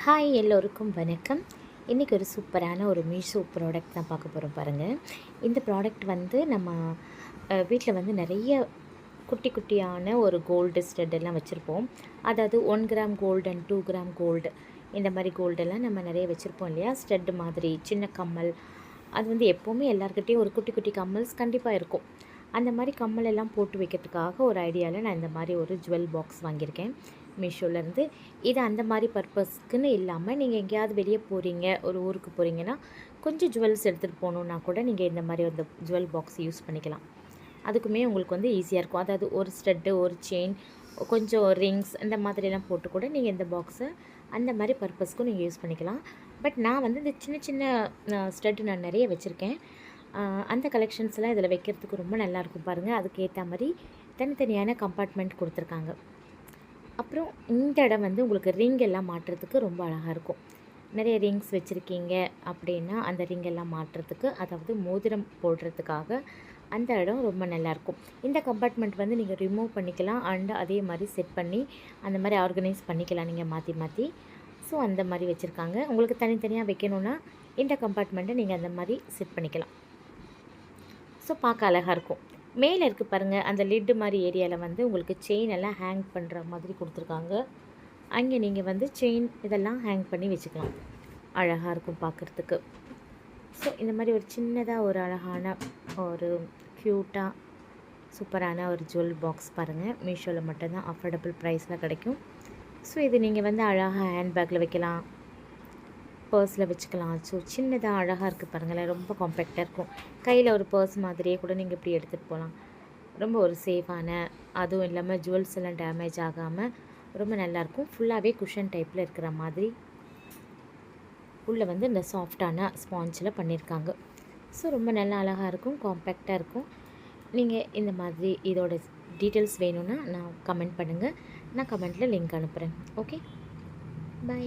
Hi எல்லோருக்கும் வணக்கம். இன்றைக்கி ஒரு சூப்பரான ஒரு மீஷோ ப்ராடக்ட் தான் பார்க்க போகிறோம் பாருங்கள். இந்த ப்ராடக்ட் வந்து நம்ம வீட்டில் வந்து நிறைய குட்டி குட்டியான ஒரு கோல்டு ஸ்டட் எல்லாம் வச்சுருப்போம். அதாவது 1 gram gold and 2 gram gold இந்த மாதிரி கோல்டெல்லாம் நம்ம நிறைய வச்சுருப்போம் இல்லையா. ஸ்டட் மாதிரி சின்ன கம்மல், அது வந்து எப்போவுமே எல்லாருக்கிட்டேயும் ஒரு குட்டி குட்டி கம்மல்ஸ் கண்டிப்பாக இருக்கும். அந்த மாதிரி கம்மல் எல்லாம் போட்டு வைக்கிறதுக்காக ஒரு ஐடியாவில் நான் இந்த மாதிரி ஒரு ஜுவல் பாக்ஸ் வாங்கியிருக்கேன் மீஷோலேருந்து. இது அந்த மாதிரி பர்பஸ்க்குன்னு இல்லாமல் நீங்கள் எங்கேயாவது வெளியே போகிறீங்க, ஒரு ஊருக்கு போகிறீங்கன்னா கொஞ்சம் ஜுவல்ஸ் எடுத்துகிட்டு போகணுன்னா கூட நீங்கள் இந்த மாதிரி ஒரு ஜுவல் பாக்ஸ் யூஸ் பண்ணிக்கலாம். அதுக்குமே உங்களுக்கு வந்து ஈஸியாக இருக்கும். அதாவது ஒரு ஸ்டட்டு, ஒரு செயின், கொஞ்சம் ரிங்ஸ் இந்த மாதிரிலாம் போட்டு கூட நீங்கள் இந்த பாக்ஸை அந்த மாதிரி பர்பஸ்க்கும் நீங்கள் யூஸ் பண்ணிக்கலாம். பட் நான் வந்து இந்த சின்ன சின்ன ஸ்டட்டு நான் நிறைய வச்சுருக்கேன். அந்த கலெக்ஷன்ஸ்லாம் இதில் வைக்கிறதுக்கு ரொம்ப நல்லாயிருக்கும் பாருங்கள். அதுக்கேற்ற மாதிரி தனித்தனியான கம்பார்ட்மெண்ட் கொடுத்துருக்காங்க. அப்புறம் இந்த இடம் வந்து உங்களுக்கு ரிங் எல்லாம் மாட்டுறதுக்கு ரொம்ப அழகாக இருக்கும். நிறைய ரிங்ஸ் வச்சுருக்கீங்க அப்படின்னா அந்த ரிங் எல்லாம் மாட்டுறதுக்கு, அதாவது மோதிரம் போடுறதுக்காக அந்த இடம் ரொம்ப நல்லாயிருக்கும். இந்த கம்பார்ட்மெண்ட் வந்து நீங்கள் ரிமூவ் பண்ணிக்கலாம் அண்ட் அதே மாதிரி செட் பண்ணி அந்த மாதிரி ஆர்கனைஸ் பண்ணிக்கலாம் நீங்கள் மாற்றி மாற்றி. ஸோ அந்த மாதிரி வச்சுருக்காங்க. உங்களுக்கு தனித்தனியாக வைக்கணுன்னா இந்த கம்பார்ட்மெண்ட்டை நீங்கள் அந்த மாதிரி செட் பண்ணிக்கலாம். ஸோ பார்க்க அழகாக இருக்கும். மேலே இருக்குது பாருங்கள், அந்த லிட்டு மாதிரி ஏரியாவில் வந்து உங்களுக்கு செயின் எல்லாம் ஹேங் பண்ணுற மாதிரி கொடுத்துருக்காங்க. அங்கே நீங்கள் வந்து செயின் இதெல்லாம் ஹேங் பண்ணி வச்சுக்கலாம். அழகாக இருக்கும் பார்க்குறதுக்கு. ஸோ இந்த மாதிரி ஒரு சின்னதாக ஒரு அழகான ஒரு க்யூட்டாக சூப்பரான ஒரு ஜுவல் பாக்ஸ் பாருங்கள். மீஷோவில் மட்டும்தான் அஃபோர்டபுள் ப்ரைஸில் கிடைக்கும். ஸோ இது நீங்கள் வந்து அழகாக ஹேண்ட்பேக்கில் வைக்கலாம், பர்ஸில் வச்சுக்கலாம். ஸோ சின்னதாக அழகாக இருக்குது பாருங்களேன். ரொம்ப காம்பேக்டாக இருக்கும். கையில் ஒரு பர்ஸ் மாதிரியே கூட நீங்கள் இப்படி எடுத்துகிட்டு போகலாம். ரொம்ப ஒரு சேஃபான, அதுவும் இல்லாமல் ஜுவல்ஸ் எல்லாம் டேமேஜ் ஆகாமல் ரொம்ப நல்லாயிருக்கும். ஃபுல்லாகவே குஷன் டைப்பில் இருக்கிற மாதிரி உள்ளே வந்து இந்த சாஃப்டான ஸ்பாஞ்சில் பண்ணியிருக்காங்க. ஸோ ரொம்ப நல்லா அழகாக இருக்கும், காம்பேக்டாக இருக்கும். நீங்கள் இந்த மாதிரி இதோட டீட்டெயில்ஸ் வேணும்னா நான் கமெண்ட் பண்ணுங்கள். நான் கமெண்ட்டில் லிங்க் அனுப்புகிறேன். Okay, by.